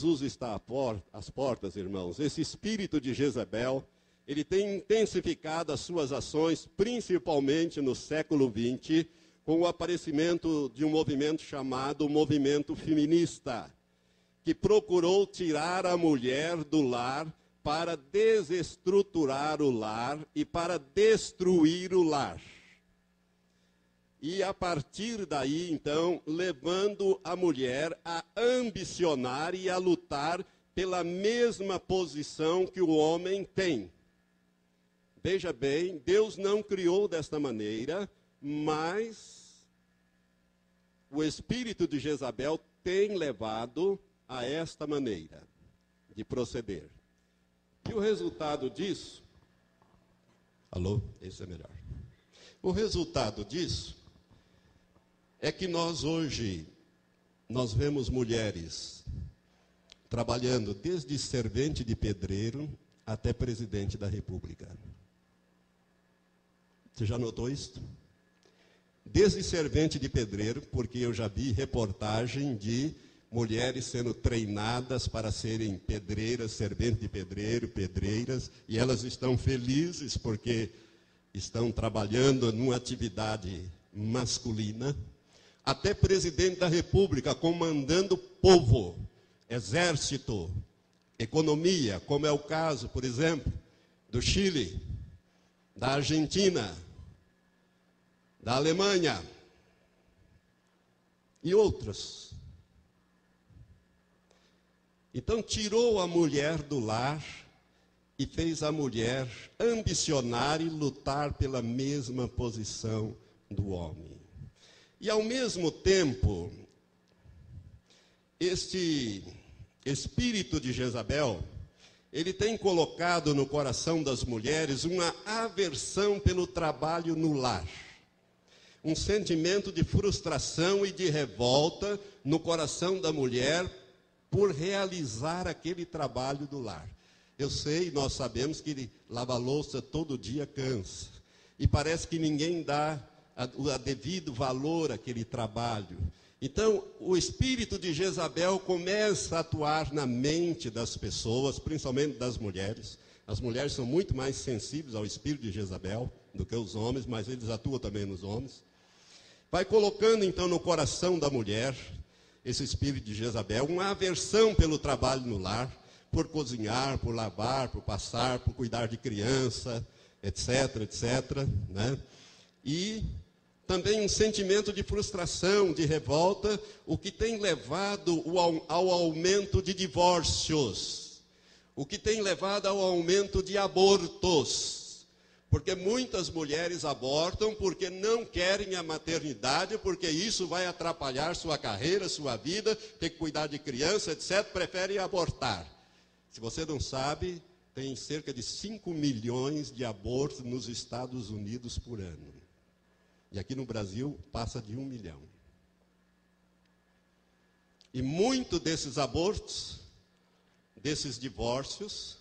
Jesus está às portas, irmãos. Esse espírito de Jezabel, ele tem intensificado as suas ações, principalmente no século XX, com o aparecimento de um movimento chamado movimento feminista, que procurou tirar a mulher do lar para desestruturar o lar e para destruir o lar. E a partir daí, então, levando a mulher a ambicionar e a lutar pela mesma posição que o homem tem. Veja bem, Deus não criou desta maneira, mas o espírito de Jezabel tem levado a esta maneira de proceder. E o resultado disso... Alô? Esse é melhor. O resultado disso é que nós hoje, nós vemos mulheres trabalhando desde servente de pedreiro até presidente da República. Você já notou isso? Desde servente de pedreiro, porque eu já vi reportagem de mulheres sendo treinadas para serem pedreiras, servente de pedreiro, pedreiras, e elas estão felizes porque estão trabalhando numa atividade masculina, até presidente da República, comandando povo, exército, economia, como é o caso, por exemplo, do Chile, da Argentina, da Alemanha e outros. Então tirou a mulher do lar e fez a mulher ambicionar e lutar pela mesma posição do homem. E ao mesmo tempo, este espírito de Jezabel, ele tem colocado no coração das mulheres uma aversão pelo trabalho no lar. Um sentimento de frustração e de revolta no coração da mulher por realizar aquele trabalho do lar. Eu sei, nós sabemos que lavar louça todo dia cansa. E parece que ninguém dá o devido valor àquele trabalho. Então, o espírito de Jezabel começa a atuar na mente das pessoas, principalmente das mulheres. As mulheres são muito mais sensíveis ao espírito de Jezabel do que os homens, mas eles atuam também nos homens. Vai colocando, então, no coração da mulher, esse espírito de Jezabel, uma aversão pelo trabalho no lar, por cozinhar, por lavar, por passar, por cuidar de criança, etc, etc, né? E também um sentimento de frustração, de revolta, o que tem levado ao aumento de divórcios, o que tem levado ao aumento de abortos, porque muitas mulheres abortam porque não querem a maternidade, porque isso vai atrapalhar sua carreira, sua vida, ter que cuidar de criança, etc., preferem abortar. Se você não sabe, tem cerca de 5 milhões de abortos nos Estados Unidos por ano. E aqui no Brasil passa de 1 milhão. E muito desses abortos, desses divórcios,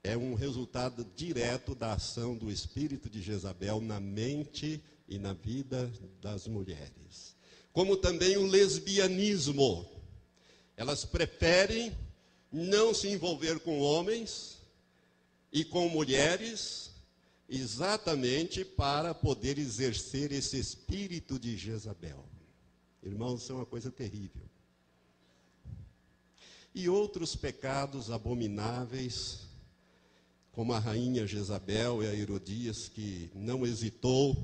é um resultado direto da ação do espírito de Jezabel na mente e na vida das mulheres. Como também o lesbianismo. Elas preferem não se envolver com homens e com mulheres, exatamente para poder exercer esse espírito de Jezabel. Irmãos, isso é uma coisa terrível. E outros pecados abomináveis, como a rainha Jezabel e a Herodias, que não hesitou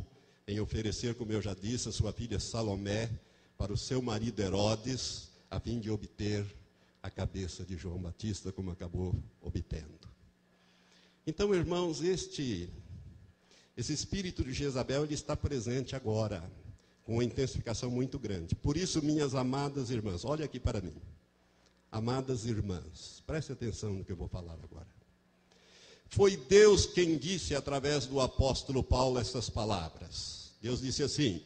em oferecer, como eu já disse, a sua filha Salomé para o seu marido Herodes, a fim de obter a cabeça de João Batista, como acabou obtendo. Então, irmãos, esse espírito de Jezabel, ele está presente agora, com uma intensificação muito grande. Por isso, minhas amadas irmãs, olha aqui para mim. Amadas irmãs, preste atenção no que eu vou falar agora. Foi Deus quem disse, através do apóstolo Paulo, essas palavras. Deus disse assim: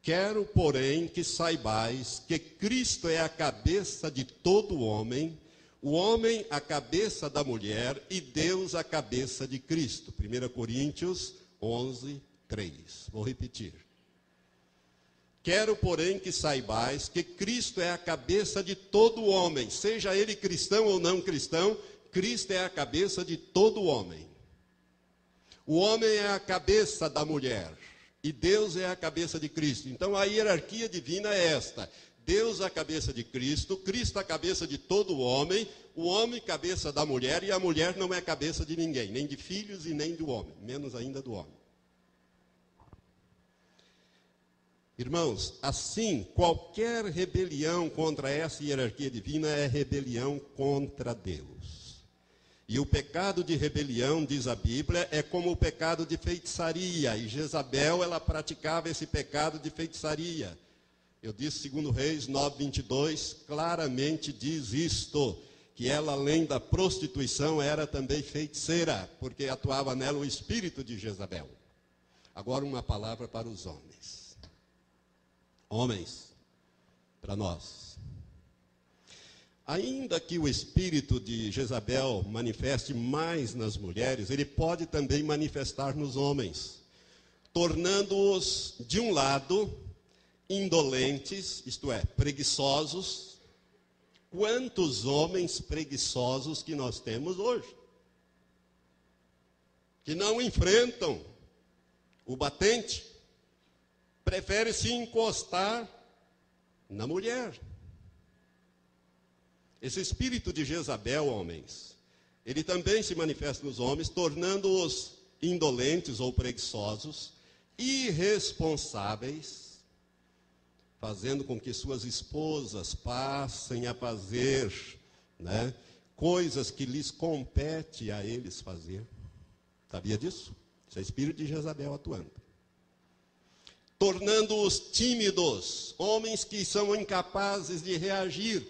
quero, porém, que saibais que Cristo é a cabeça de todo homem, o homem a cabeça da mulher e Deus a cabeça de Cristo. 1 Coríntios 11, 3. Vou repetir. Quero, porém, que saibais que Cristo é a cabeça de todo homem, seja ele cristão ou não cristão, Cristo é a cabeça de todo homem. O homem é a cabeça da mulher e Deus é a cabeça de Cristo. Então a hierarquia divina é esta: Deus a cabeça de Cristo, Cristo a cabeça de todo homem, o homem cabeça da mulher, e a mulher não é cabeça de ninguém, nem de filhos e nem do homem, menos ainda do homem. Irmãos, assim, qualquer rebelião contra essa hierarquia divina é rebelião contra Deus. E o pecado de rebelião, diz a Bíblia, é como o pecado de feitiçaria. E Jezabel, ela praticava esse pecado de feitiçaria. Eu disse, 2 Reis 9:22, claramente diz isto, que ela, além da prostituição, era também feiticeira, porque atuava nela o espírito de Jezabel. Agora uma palavra para os homens. Homens, para nós. Ainda que o espírito de Jezabel manifeste mais nas mulheres, ele pode também manifestar nos homens, tornando-os, de um lado, indolentes, isto é, preguiçosos. Quantos homens preguiçosos que nós temos hoje, que não enfrentam o batente, prefere se encostar na mulher. Esse espírito de Jezabel, homens, ele também se manifesta nos homens, tornando-os indolentes ou preguiçosos, irresponsáveis, fazendo com que suas esposas passem a fazer, coisas que lhes compete a eles fazer. Sabia disso? Isso é espírito de Jezabel atuando. Tornando-os tímidos, homens que são incapazes de reagir.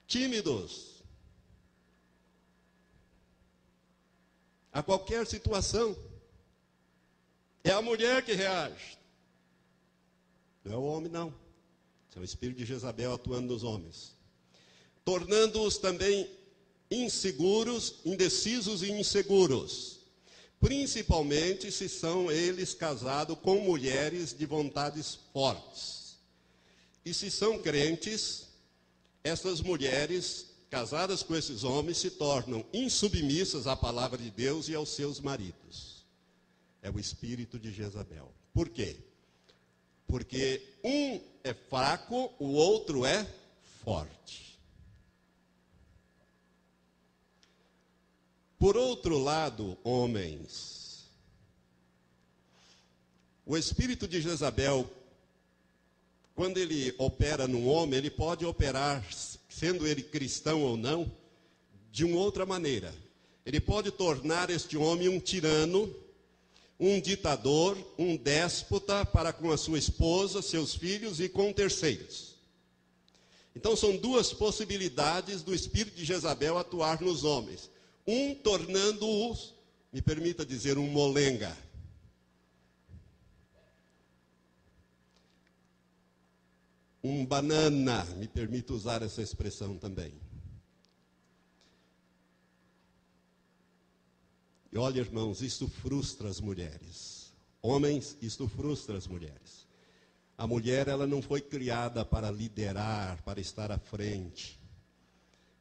Tímidos. A qualquer situação. É a mulher que reage. Não é o homem, não. Isso é o espírito de Jezabel atuando nos homens. Tornando-os também inseguros, indecisos e inseguros. Principalmente se são eles casados com mulheres de vontades fortes. E se são crentes, essas mulheres casadas com esses homens se tornam insubmissas à palavra de Deus e aos seus maridos. É o espírito de Jezabel. Por quê? Porque um é fraco, o outro é forte. Por outro lado, homens, o espírito de Jezabel, quando ele opera num homem, ele pode operar, sendo ele cristão ou não, de uma outra maneira. Ele pode tornar este homem um tirano, um ditador, um déspota para com a sua esposa, seus filhos e com terceiros. Então são duas possibilidades do espírito de Jezabel atuar nos homens. Um tornando-os, me permita dizer, um molenga. Um banana, me permita usar essa expressão também. E olha, irmãos, isso frustra as mulheres. Homens, isso frustra as mulheres. A mulher, ela não foi criada para liderar, para estar à frente.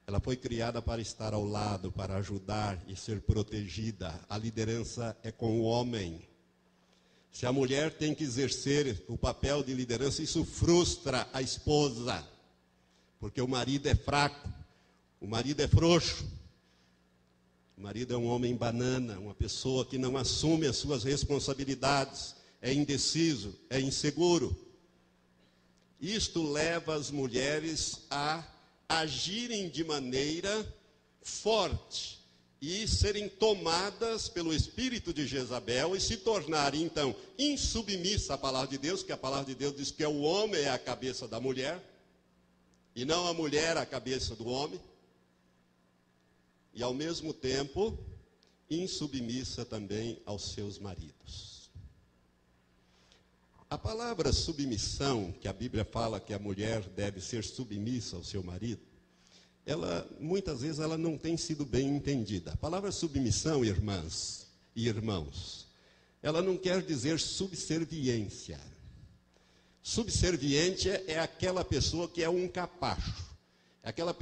Ela foi criada para estar ao lado, para ajudar e ser protegida. A liderança é com o homem. Se a mulher tem que exercer o papel de liderança, isso frustra a esposa. Porque o marido é fraco, o marido é frouxo. O marido é um homem banana, uma pessoa que não assume as suas responsabilidades, é indeciso, é inseguro. Isto leva as mulheres a agirem de maneira forte e serem tomadas pelo espírito de Jezabel e se tornarem, então, insubmissas à palavra de Deus, que a palavra de Deus diz que o homem é a cabeça da mulher, e não a mulher a cabeça do homem, e, ao mesmo tempo, insubmissa também aos seus maridos. A palavra submissão, que a Bíblia fala que a mulher deve ser submissa ao seu marido, muitas vezes ela não tem sido bem entendida. A palavra submissão, irmãs e irmãos, ela não quer dizer subserviência. Subserviente é aquela pessoa que é um capacho. É aquela